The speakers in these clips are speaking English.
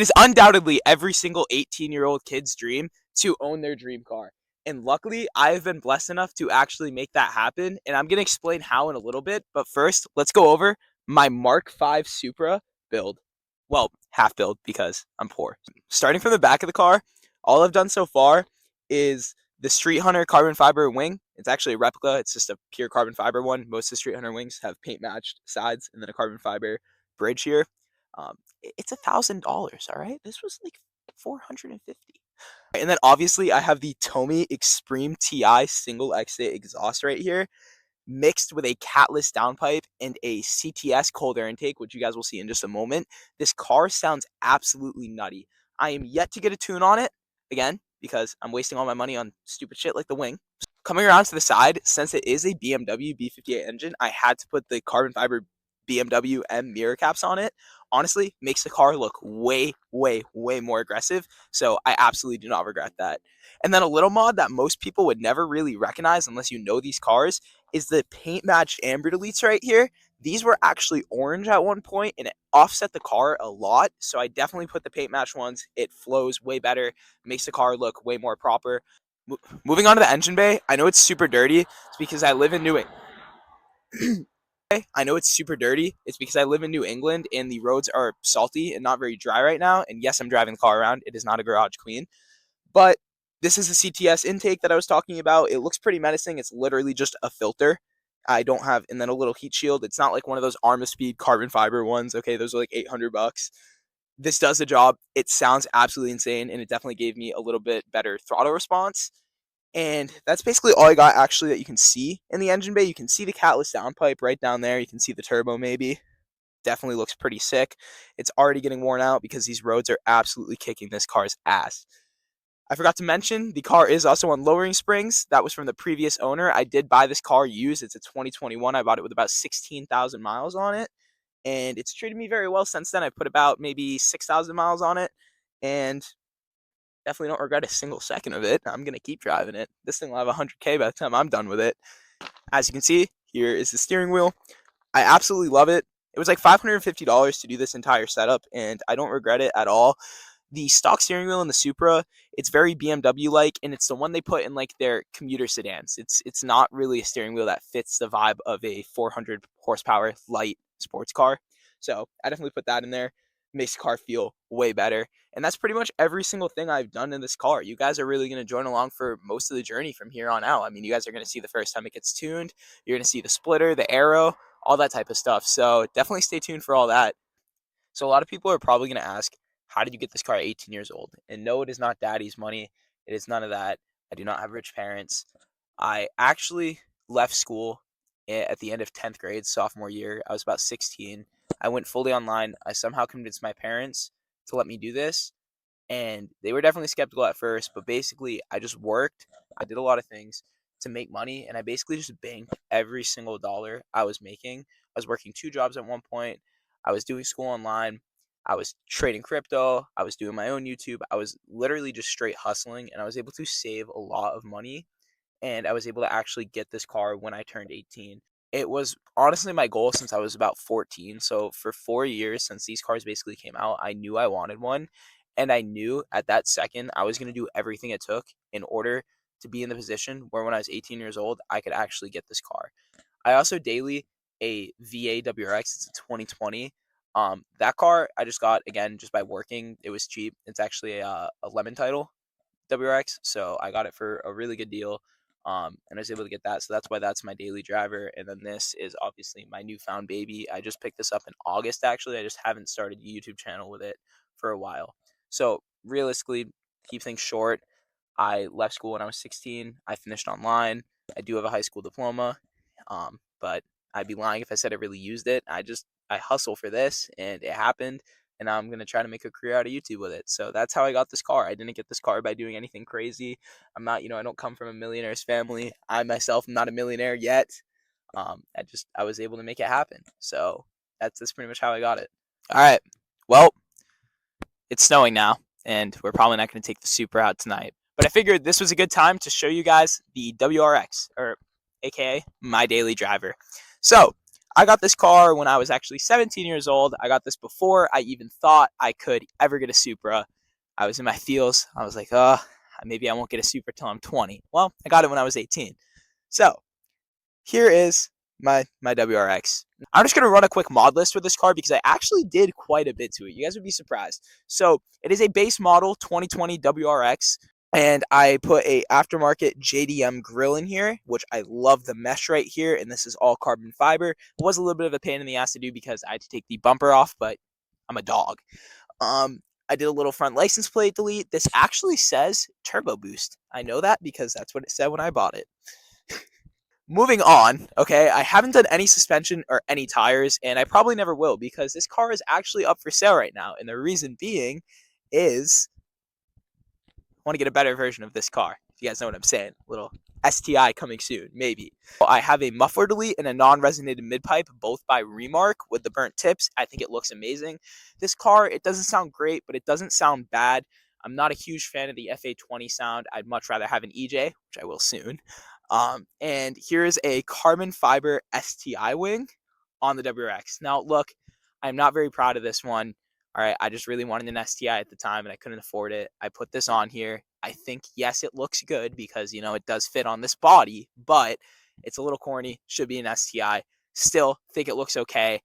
It is undoubtedly every single 18-year-old kid's dream to own their dream car. And luckily, I've been blessed enough to actually make that happen. And I'm going to explain how in a little bit. But first, let's go over my Mark V Supra build. Well, half build because I'm poor. Starting from the back of the car, all I've done so far is the Street Hunter carbon fiber wing. It's actually a replica. It's just a pure carbon fiber one. Most of the Street Hunter wings have paint matched sides and then a carbon fiber bridge here. It's $1,000. All right, this was like 450. And then obviously I have the Tomy Extreme TI single exit exhaust right here, mixed with a catless downpipe and a CTS cold air intake, which you guys will see in just a moment. This car sounds absolutely nutty. I am yet to get a tune on it, again, because I'm wasting all my money on stupid shit like the wing. Coming around to the side, since it is a BMW B58 engine, I had to put the carbon fiber BMW M mirror caps on it. Honestly, makes the car look way, way, way more aggressive. So I absolutely do not regret that. And then a little mod that most people would never really recognize unless you know these cars is the paint matched amber deletes right here. These were actually orange at one point and it offset the car a lot. So I definitely put the paint match ones. It flows way better, makes the car look way more proper. Moving on to the engine bay, I know it's super dirty. It's because I live in New England. I know it's super dirty. It's because I live in New England and the roads are salty and not very dry right now. And yes, I'm driving the car around. It is not a garage queen. But this is the CTS intake that I was talking about. It looks pretty menacing. It's literally just a filter. I don't have, and then a little heat shield. It's not like one of those Arma-Speed carbon fiber ones. Okay, those are like $800. This does the job. It sounds absolutely insane, and it definitely gave me a little bit better throttle response. And that's basically all I got actually that you can see in the engine bay. You can see the catless downpipe right down there. You can see the turbo maybe. Definitely looks pretty sick. It's already getting worn out because these roads are absolutely kicking this car's ass. I forgot to mention, the car is also on lowering springs. That was from the previous owner. I did buy this car used. It's a 2021. I bought it with about 16,000 miles on it. And it's treated me very well since then. I put about maybe 6,000 miles on it. And definitely don't regret a single second of it. I'm going to keep driving it. This thing will have 100K by the time I'm done with it. As you can see, here is the steering wheel. I absolutely love it. It was like $550 to do this entire setup, and I don't regret it at all. The stock steering wheel in the Supra, it's very BMW-like, and it's the one they put in like their commuter sedans. It's not really a steering wheel that fits the vibe of a 400 horsepower light sports car. So I definitely put that in there. Makes the car feel way better. And that's pretty much every single thing I've done in this car. You guys are really going to join along for most of the journey from here on out. I mean, you guys are going to see the first time it gets tuned. You're going to see the splitter, the aero, all that type of stuff. So definitely stay tuned for all that. So a lot of people are probably going to ask, how did you get this car at 18 years old? And no, it is not daddy's money. It is none of that. I do not have rich parents. I actually left school at the end of 10th grade, sophomore year. I was about 16. I went fully online. I somehow convinced my parents to let me do this. And they were definitely skeptical at first, but basically I just worked. I did a lot of things to make money, and I basically just banked every single dollar I was making. I was working 2 jobs at one point. I was doing school online. I was trading crypto. I was doing my own YouTube. I was literally just straight hustling, and I was able to save a lot of money, and I was able to actually get this car when I turned 18. It was honestly my goal since I was about 14. So for 4 years since these cars basically came out, I knew I wanted one. And I knew at that second I was going to do everything it took in order to be in the position where when I was 18 years old, I could actually get this car. I also daily a VA WRX. It's a 2020. That car I just got again just by working. It was cheap. It's actually a lemon title WRX, so I got it for a really good deal. And I was able to get that, so that's why that's my daily driver. And then this is obviously my newfound baby. I just picked this up in August. Actually, I just haven't started a YouTube channel with it for a while. So realistically, keep things short. I left school when I was 16. I finished online. I do have a high school diploma, but I'd be lying if I said I really used it. I hustle for this, and it happened. And I'm going to try to make a career out of YouTube with it. So that's how I got this car. I didn't get this car by doing anything crazy. I'm not, I don't come from a millionaire's family. I myself am not a millionaire yet. I was able to make it happen. So that's pretty much how I got it. All right. Well, it's snowing now, and we're probably not going to take the Supra out tonight. But I figured this was a good time to show you guys the WRX, or AKA my daily driver. So I got this car when I was actually 17 years old. I got this before I even thought I could ever get a Supra. I was in my feels. I was like, maybe I won't get a Supra till I'm 20. Well, I got it when I was 18. So here is my WRX. I'm just going to run a quick mod list for this car because I actually did quite a bit to it. You guys would be surprised. So it is a base model 2020 WRX. And I put a aftermarket JDM grill in here, which I love the mesh right here. And this is all carbon fiber. It was a little bit of a pain in the ass to do because I had to take the bumper off, but I'm a dog. I did a little front license plate delete. This actually says Turbo Boost. I know that because that's what it said when I bought it. Moving on, okay, I haven't done any suspension or any tires, and I probably never will because this car is actually up for sale right now. And the reason being is I want to get a better version of this car. If you guys know what I'm saying. A little STI coming soon, maybe. I have a muffler delete and a non-resonated mid-pipe, both by Remark with the burnt tips. I think it looks amazing. This car, it doesn't sound great, but it doesn't sound bad. I'm not a huge fan of the FA20 sound. I'd much rather have an EJ, which I will soon. And here's a carbon fiber STI wing on the WRX. Now, look, I'm not very proud of this one. All right, I just really wanted an STI at the time and I couldn't afford it. I put this on here. I think, yes, it looks good because, it does fit on this body, but it's a little corny. Should be an STI. Still think it looks okay.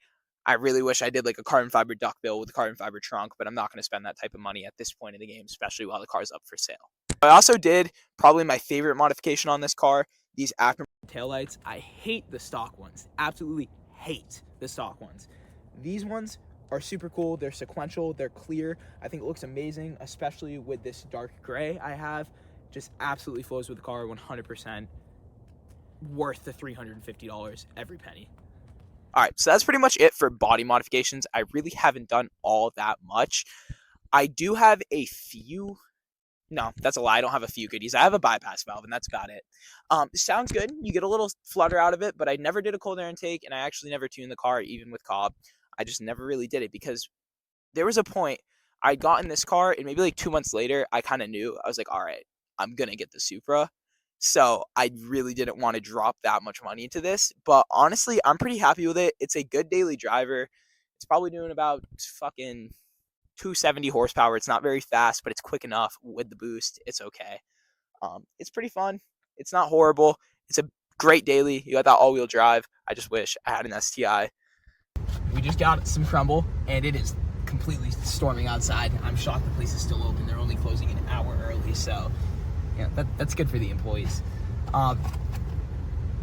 I really wish I did like a carbon fiber duckbill with a carbon fiber trunk, but I'm not going to spend that type of money at this point in the game, especially while the car's up for sale. I also did probably my favorite modification on this car, these aftermarket taillights. I hate the stock ones. Absolutely hate the stock ones. These ones are super cool. They're sequential. They're clear. I think it looks amazing, especially with this dark gray I have. Just absolutely flows with the car 100%. Worth the $350 every penny. All right, so that's pretty much it for body modifications. I really haven't done all that much. I do have a few. No, that's a lie. I don't have a few goodies. I have a bypass valve, and that's about it. Sounds good. You get a little flutter out of it, but I never did a cold air intake, and I actually never tuned the car, even with Cobb. I just never really did it because there was a point I'd gotten this car, and maybe like 2 months later, I kind of knew. I was like, all right, I'm going to get the Supra. So I really didn't want to drop that much money into this. But honestly, I'm pretty happy with it. It's a good daily driver. It's probably doing about fucking 270 horsepower. It's not very fast, but it's quick enough with the boost. It's okay. It's pretty fun. It's not horrible. It's a great daily. You got that all-wheel drive. I just wish I had an STI. We just got some crumble, and it is completely storming outside. I'm shocked the place is still open. They're only closing an hour early, so yeah, that's good for the employees.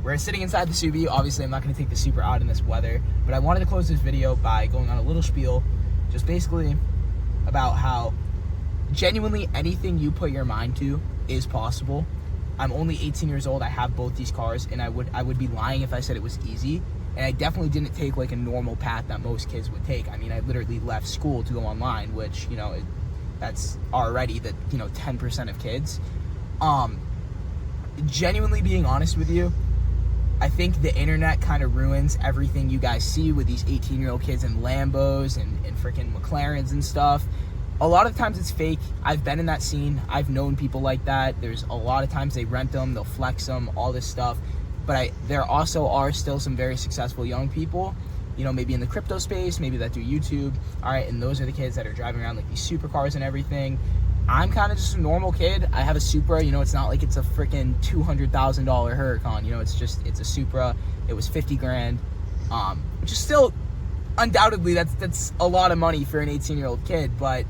We're sitting inside the Subi. Obviously, I'm not going to take the Supra out in this weather, but I wanted to close this video by going on a little spiel, just basically about how genuinely anything you put your mind to is possible. I'm only 18 years old. I have both these cars, and I would be lying if I said it was easy. And I definitely didn't take like a normal path that most kids would take. I mean, I literally left school to go online, which, that's already the, 10% of kids. Genuinely being honest with you, I think the internet kind of ruins everything you guys see with these 18-year-old kids in Lambos and freaking McLarens and stuff. A lot of times it's fake. I've been in that scene. I've known people like that. There's a lot of times they rent them, they'll flex them, all this stuff. But there also are still some very successful young people, maybe in the crypto space, maybe that do YouTube. All right, and those are the kids that are driving around like these supercars and everything. I'm kind of just a normal kid. I have a Supra. It's not like it's a freaking $200,000 Huracan. It's a Supra. It was 50 grand, which is still undoubtedly that's a lot of money for an 18-year-old kid. But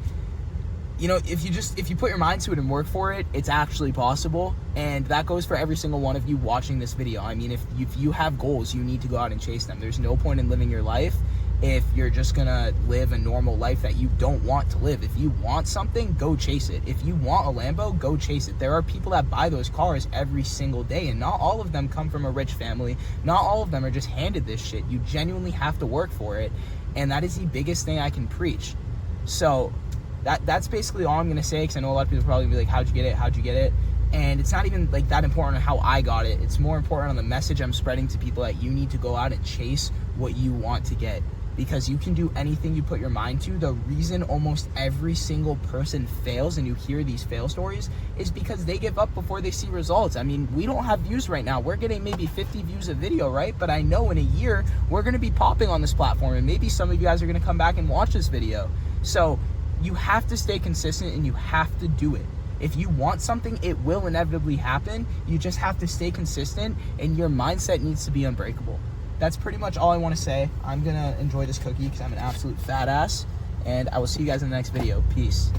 if you put your mind to it and work for it, it's actually possible. And that goes for every single one of you watching this video. I mean, if you have goals, you need to go out and chase them. There's no point in living your life if you're just gonna live a normal life that you don't want to live. If you want something, go chase it. If you want a Lambo, go chase it. There are people that buy those cars every single day, and not all of them come from a rich family. Not all of them are just handed this shit. You genuinely have to work for it, and that is the biggest thing I can preach. So that's basically all I'm gonna say, because I know a lot of people probably be like, how'd you get it? How'd you get it? And it's not even like that important on how I got it. It's more important on the message I'm spreading to people that you need to go out and chase what you want to get. because you can do anything you put your mind to. The reason almost every single person fails, and you hear these fail stories, is because they give up before they see results. I mean, we don't have views right now. We're getting maybe 50 views a video, right? But I know in a year, we're gonna be popping on this platform, and maybe some of you guys are gonna come back and watch this video. So you have to stay consistent and you have to do it. If you want something, it will inevitably happen. You just have to stay consistent, and your mindset needs to be unbreakable. That's pretty much all I want to say. I'm gonna enjoy this cookie because I'm an absolute fat ass, and I will see you guys in the next video. Peace.